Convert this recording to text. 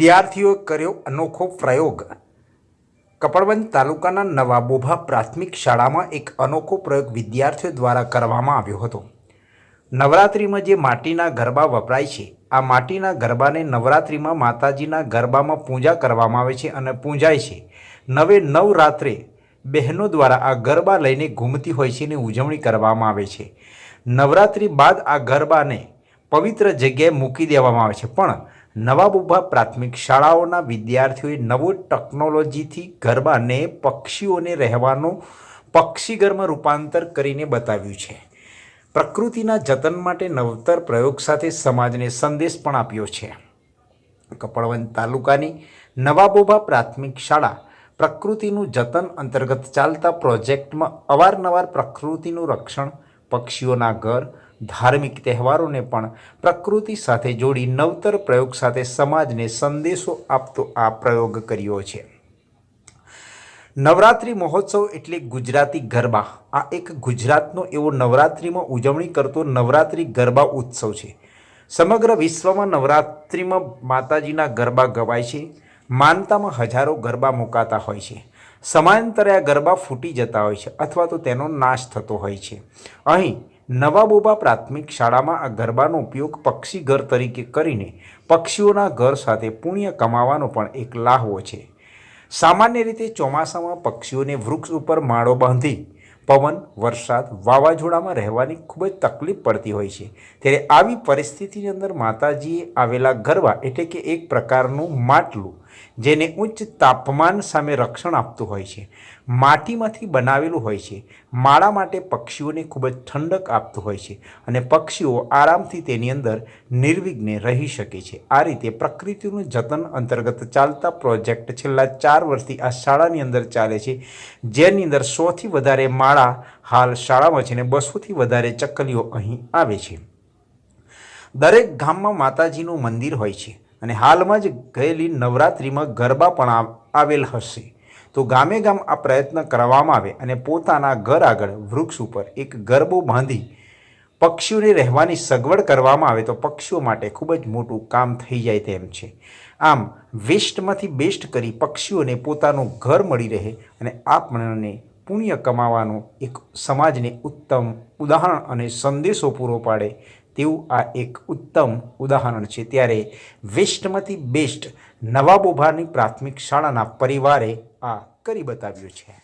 વિદ્યાર્થીઓએ કર્યો અનોખો પ્રયોગ। કપડવંજ તાલુકાના નવાબોભા પ્રાથમિક શાળામાં એક અનોખો પ્રયોગ વિદ્યાર્થીઓ દ્વારા કરવામાં આવ્યો હતો। નવરાત્રિમાં જે માટીના ગરબા વપરાય છે, આ માટીના ગરબાને નવરાત્રિમાં માતાજીના ગરબામાં પૂજા કરવામાં આવે છે અને પૂજાય છે। નવે નવ રાત્રે બહેનો દ્વારા આ ગરબા લઈને ઘૂમતી હોય છે અને ઉજવણી કરવામાં આવે છે। નવરાત્રિ બાદ આ ગરબાને પવિત્ર જગ્યાએ મૂકી દેવામાં આવે છે, પણ નવાબોભા પ્રાથમિક શાળાઓના વિદ્યાર્થીઓએ નવો ટેકનોલોજીથી ગરબાને પક્ષીઓને રહેવાનું પક્ષીઘરમાં રૂપાંતર કરીને બતાવ્યું છે। પ્રકૃતિના જતન માટે નવતર પ્રયોગ સાથે સમાજને સંદેશ પણ આપ્યો છે। કપડવંજ તાલુકાની નવાબોભા પ્રાથમિક શાળા પ્રકૃતિનું જતન અંતર્ગત ચાલતા પ્રોજેક્ટમાં અવારનવાર પ્રકૃતિનું રક્ષણ, પક્ષીઓના ઘર, ધાર્મિક તહેવારોને પણ પ્રકૃતિ સાથે જોડી નવતર પ્રયોગ સાથે સમાજને સંદેશો આપતો આ પ્રયોગ કર્યો છે। નવરાત્રિ મહોત્સવ એટલે ગુજરાતી ગરબા। આ એક ગુજરાતનો એવો નવરાત્રિમાં ઉજવણી કરતો નવરાત્રિ ગરબા ઉત્સવ છે। સમગ્ર વિશ્વમાં નવરાત્રિમાં માતાજીના ગરબા ગવાય છે। માનતામાં હજારો ગરબા મુકાતા હોય છે। સમયાંતરે આ ગરબા ફૂટી જતા હોય છે અથવા તો તેનો નાશ થતો હોય છે। અહીં નવાબોભા પ્રાથમિક શાળામાં આ ગરબાનો ઉપયોગ પક્ષી ઘર તરીકે કરીને પક્ષીઓના ઘર સાથે પુણ્ય કમાવાનો પણ એક લાહવો છે। સામાન્ય રીતે ચોમાસામાં પક્ષીઓને વૃક્ષ ઉપર માળો બાંધી પવન, વરસાદ, વાવાઝોડામાં રહેવાની ખૂબ જ તકલીફ પડતી હોય છે। ત્યારે આવી પરિસ્થિતિની અંદર માતાજીએ આવેલા ગરબા એટલે કે એક પ્રકારનું માટલું, જેને ઉચ્ચ તાપમાન સામે રક્ષણ આપતું હોય છે, માટીમાંથી બનાવેલું હોય છે, માળા માટે પક્ષીઓને ખૂબ જ ઠંડક આપતું હોય છે અને પક્ષીઓ આરામથી તેની અંદર નિર્વિઘ્ને રહી શકે છે। આ રીતે પ્રકૃતિનું જતન અંતર્ગત ચાલતા પ્રોજેક્ટ છેલ્લા 4 વર્ષથી આ શાળાની અંદર ચાલે છે, જેની અંદર 100થી વધારે માળા હાલ શાળામાં છે અને 200થી વધારે ચકલીઓ અહીં આવે છે। દરેક ગામમાં માતાજીનું મંદિર હોય છે અને હાલમાં જ ગયેલી નવરાત્રિમાં ગરબા પણ આવેલ હશે, તો ગામે ગામ આ પ્રયત્ન કરવામાં આવે અને પોતાના ઘર આગળ વૃક્ષ ઉપર એક ગરબો બાંધી પક્ષીઓને રહેવાની સગવડ કરવામાં આવે તો પક્ષીઓ માટે ખૂબ જ મોટું કામ થઈ જાય તેમ છે। આમ વેસ્ટમાંથી બેસ્ટ કરી પક્ષીઓને પોતાનું ઘર મળી રહે અને આપણને પુણ્ય કમાવાનું એક સમાજને ઉત્તમ ઉદાહરણ અને સંદેશો પૂરો પાડે તેવું આ એક ઉત્તમ ઉદાહરણ છે। ત્યારે વેસ્ટમાંથી બેસ્ટ નવાબોભાની પ્રાથમિક શાળાના પરિવારે આ કરી બતાવ્યું છે।